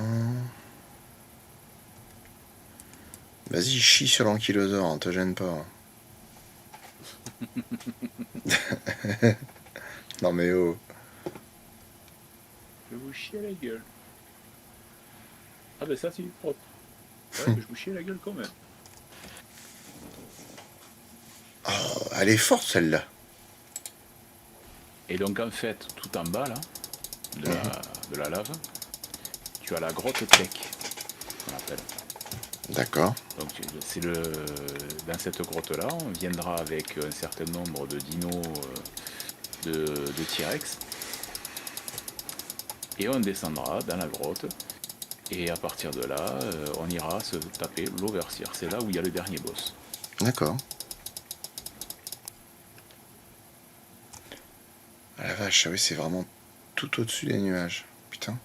Vas-y, chie sur l'ankylosaure, hein, te gêne pas. Non mais oh. Je vais vous chier la gueule. Ah ben ça c'est propre. Ouais, je vous chier la gueule quand même. Oh, elle est forte celle-là. Et donc en fait, tout en bas là, de la lave, tu as la grotte tech, qu'on appelle. D'accord. Donc dans cette grotte-là, on viendra avec un certain nombre de dinos de T-Rex. Et on descendra dans la grotte. Et à partir de là, on ira se taper l'Overseer. C'est là où il y a le dernier boss. D'accord. Ah la vache, ah oui, c'est vraiment tout au-dessus des nuages. Putain.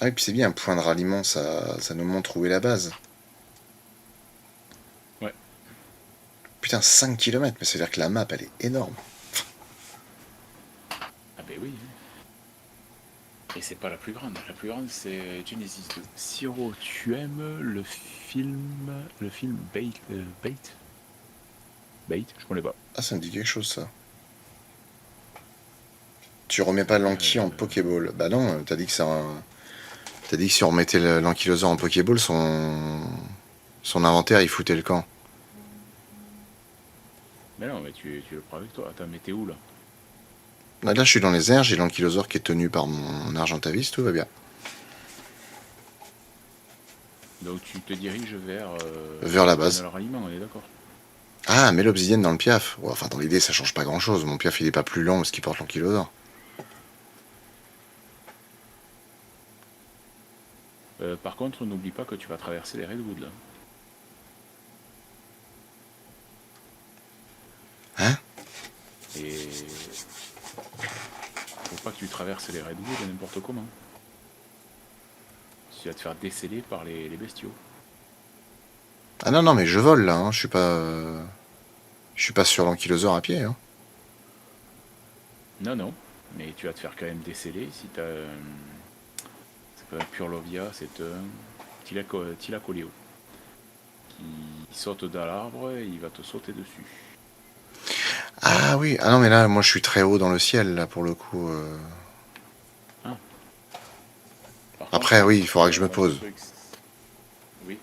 Ah oui, puis c'est bien, un point de ralliement, ça nous montre où est la base. Ouais. Putain, 5 km, mais c'est-à-dire que la map, elle est énorme. Ah ben oui. Et c'est pas la plus grande. La plus grande, c'est Genesis 2. Siro, tu aimes le film Bait Bait, je connais pas. Ah, ça me dit quelque chose, ça. Tu remets pas l'Anky en Pokéball. Bah non, t'as dit que ça... T'as dit que si on remettait l'Ankylosaur en Pokéball, son inventaire, il foutait le camp. Mais non, mais tu le prends avec toi. Attends, mais t'es où là? Là, je suis dans les airs, j'ai l'Ankylosaur qui est tenu par mon Argentavis, tout va bien. Donc tu te diriges Vers la base. leur aliment, on est d'accord. Ah, mais l'obsidienne dans le piaf. Ouais, enfin, dans l'idée, ça change pas grand-chose. Mon piaf, il est pas plus lent parce qu'il porte l'Ankylosaur. Par contre, n'oublie pas que tu vas traverser les Redwoods là. Hein? Et faut pas que tu traverses les Redwoods n'importe comment. Tu vas te faire déceler par les bestiaux. Ah non, non, mais je vole là, hein. Je suis pas sur l'Ankylosaur à pied, hein. Non, non, mais tu vas te faire quand même déceler si t'as... c'est pas un Purlovia, c'est un Thylacoleo qui saute dans l'arbre et il va te sauter dessus. Ah oui, ah non, mais là, moi, je suis très haut dans le ciel, là, pour le coup. Par Après, contre, oui, il faudra que je me pose. Oui.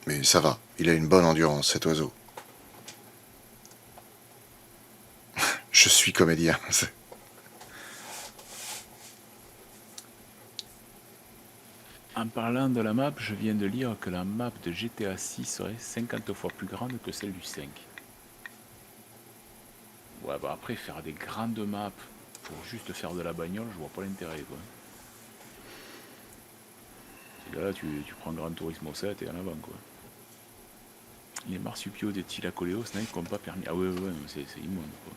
Mais ça va, il a une bonne endurance, cet oiseau. Je suis comédien. En parlant de la map, je viens de lire que la map de GTA 6 serait 50 fois plus grande que celle du 5. Ouais, bah après, faire des grandes maps pour juste faire de la bagnole, je vois pas l'intérêt, quoi. Là, tu prends Gran Turismo 7 et en avant, quoi. Les marsupiaux des Thylacoleos, ils n'ont pas permis. Ah ouais, ouais, c'est immonde, quoi.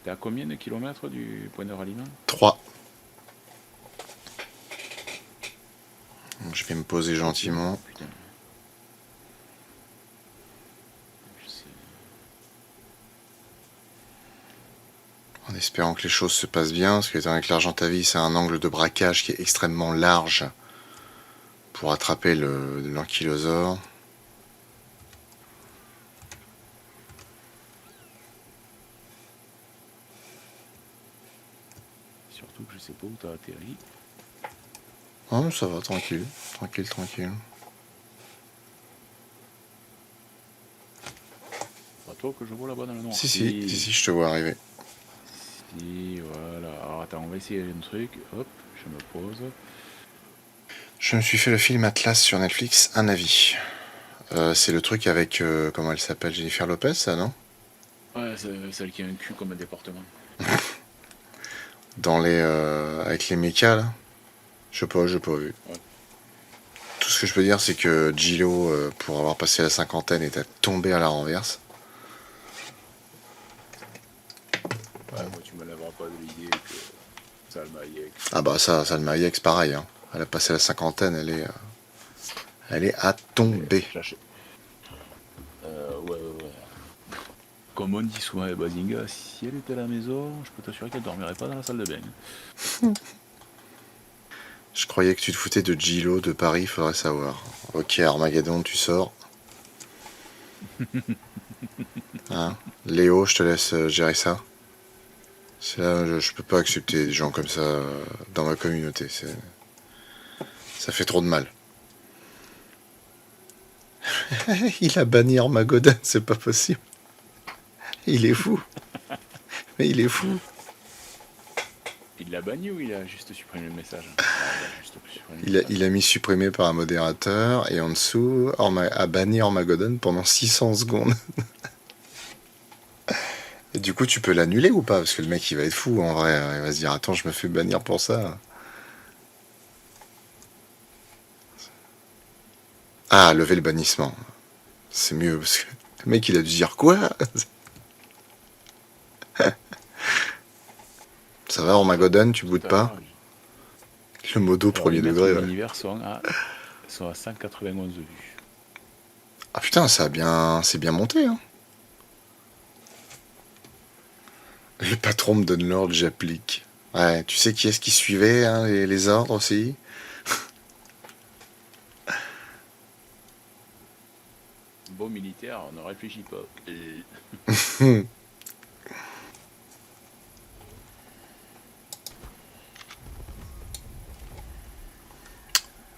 T'es à combien de kilomètres du point de ralliement? 3. Je vais me poser gentiment. Putain. Je sais. En espérant que les choses se passent bien, parce que avec l'Argentavis, c'est un angle de braquage qui est extrêmement large pour attraper l'Ankylosaur. Surtout que je sais pas où t'as atterri. Oh, ça va, tranquille, tranquille, tranquille. Pas toi que je vois là-bas dans le noir. Si, je te vois arriver. Si, voilà. Alors attends, on va essayer un truc. Hop, je me pose. Je me suis fait le film Atlas sur Netflix, un avis. C'est le truc avec, comment elle s'appelle, Jennifer Lopez, ça, non? Ouais, c'est celle qui a un cul comme un département. Dans les, avec les mechas, là. Je sais pas vu. Ouais. Tout ce que je peux dire, c'est que Gilo, pour avoir passé la cinquantaine, était tombé à la renverse. Ouais, moi tu me lèveras pas de l'idée que Salma Hayek. Ah bah ça le Hayek, c'est pareil. Hein. Elle a passé la cinquantaine, elle est à tomber. Ouais. Comme on dit souvent à Bazinga, si elle était à la maison, je peux t'assurer qu'elle dormirait pas dans la salle de bain. Je croyais que tu te foutais de Gilo de Paris, faudrait savoir. Ok, Armageddon, tu sors. Hein, Léo, je te laisse gérer ça. C'est là, je peux pas accepter des gens comme ça dans ma communauté. Ça fait trop de mal. Il a banni Armageddon, c'est pas possible. Il est fou. Mais il est fou. Il l'a banni ou il a juste supprimé le message? Ah, il a juste supprimé le message. Il a mis supprimé par un modérateur et en dessous a banni Armageddon pendant 600 secondes. Et du coup, tu peux l'annuler ou pas? Parce que le mec, il va être fou en vrai. Il va se dire, attends, je me fais bannir pour ça. Ah, lever le bannissement. C'est mieux parce que le mec, il a dû dire quoi? Ça va, Armageddon, tu boudes Tout à pas? l'heure, Le modo alors, premier les maîtres degré, de ouais. l'univers sont à 191 vues. Ah putain, c'est bien monté, hein. Le patron me donne l'ordre, j'applique. Ouais, tu sais qui est-ce qui suivait hein, les ordres aussi? Bon militaire, on ne réfléchit pas.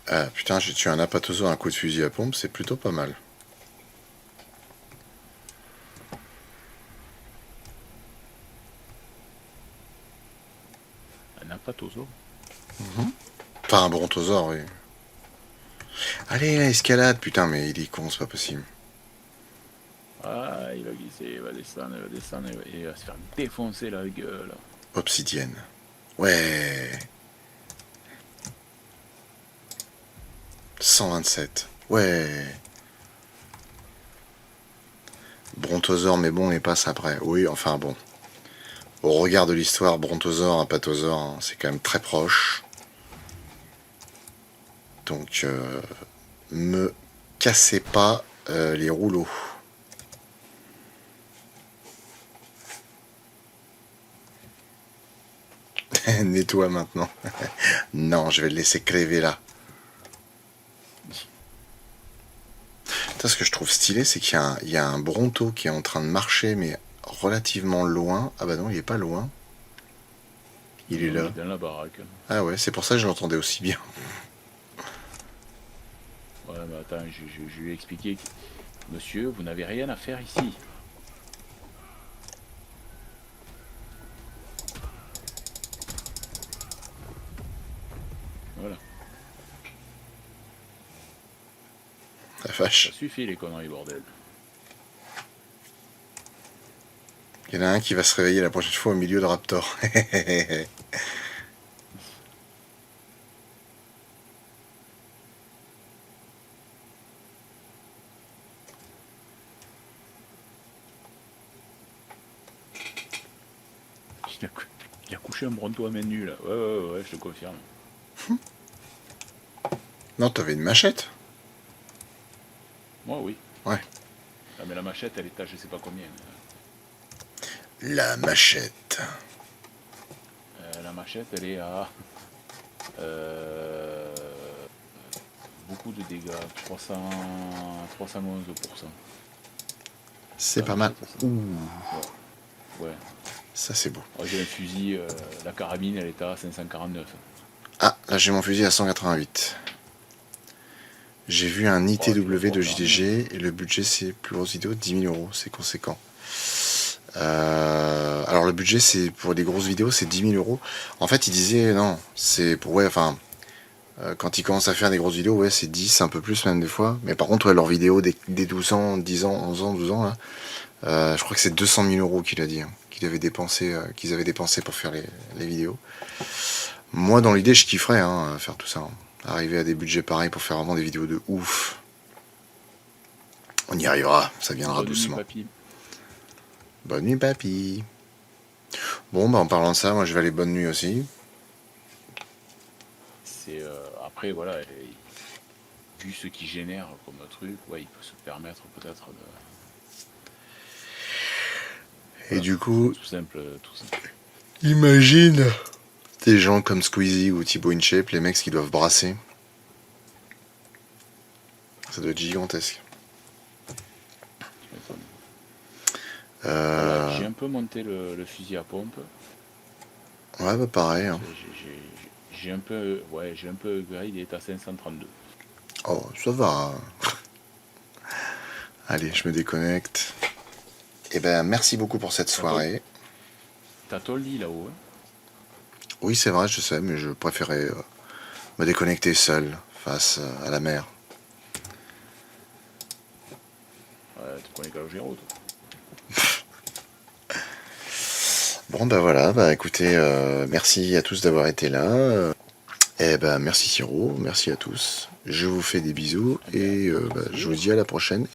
Ah putain, j'ai tué un apatosaure à un coup de fusil à pompe, c'est plutôt pas mal. Un apatosaure. Enfin, un brontosaure, oui. Allez, la escalade, putain, mais il est con, c'est pas possible. Ah, il va glisser, il va descendre, et il va se faire défoncer la gueule. Obsidienne. Ouais. 127. Ouais. Brontosaure, mais bon, il passe après. Oui, enfin bon. Au regard de l'histoire, brontosaure, apatosaure, hein, c'est quand même très proche. Donc, me cassez pas les rouleaux. Nettoie maintenant. Non, je vais le laisser crever là. Putain, ce que je trouve stylé, c'est qu'il y a un Bronto qui est en train de marcher, mais relativement loin. Ah bah non, il est pas loin. Il est là. Dans la baraque. Ah ouais, c'est pour ça que je l'entendais aussi bien. Ouais, mais attends, je lui ai expliqué que, monsieur, vous n'avez rien à faire ici. Voilà, La vache. ça suffit les conneries, bordel. Il y en a un qui va se réveiller la prochaine fois au milieu de Raptor. Il a couché un bronto à main nue là. Ouais, je te confirme. Non, t'avais une machette. Moi, oui. Ouais. Ah, mais la machette, elle est à je sais pas combien. La machette. La machette, elle est à beaucoup de dégâts, 311%. C'est Ah, pas mal. machette, ça. Ouh, Ouais. ça c'est beau. Moi, j'ai un fusil, la carabine, elle est à 549. Ah, là j'ai mon fusil à 188. J'ai vu un Oh, tu vas ITW de fort, JDG et le budget c'est plus grosse vidéo, 10 000 euros, c'est conséquent. Alors le budget c'est pour des grosses vidéos c'est 10 000 euros. En fait il disait non, c'est pour ouais enfin quand ils commencent à faire des grosses vidéos ouais c'est 10, un peu plus même des fois. Mais par contre ouais, leurs vidéos des 12 ans, 10 ans, 11 ans, 12 ans là, je crois que c'est 200 000 euros qu'il a dit, hein, qu'ils avaient dépensé pour faire les vidéos. Moi dans l'idée je kifferais hein, faire tout ça. Hein. Arriver à des budgets pareils pour faire vraiment des vidéos de ouf. On y arrivera, ça viendra Bonne nuit, doucement. papy. Bonne nuit, papy. Bon, bah en parlant de ça, moi je vais aller bonne nuit aussi. C'est après voilà, vu ce qu'il génère comme truc, ouais, il peut se permettre peut-être de. Et du coup, Tout simple, tout simple. imagine. Des gens comme Squeezie ou Thibaut InShape, les mecs qui doivent brasser. Ça doit être gigantesque. Tu m'étonnes. Euh, Voilà, j'ai un peu monté le fusil à pompe. Ouais, bah pareil. Hein. J'ai un peu, ouais, j'ai un peu upgrade, il est à 532. Oh, ça va. Allez, je me déconnecte. Eh ben, merci beaucoup pour cette soirée. T'as ton lit là-haut, hein? Oui, c'est vrai, je sais, mais je préférais me déconnecter seul face à la mer. Ouais, tu connais Calogero, toi. Bon, bah voilà, bah écoutez, merci à tous d'avoir été là. Eh ben, merci Siro, merci à tous. Je vous fais des bisous et bah, je vous dis à la prochaine.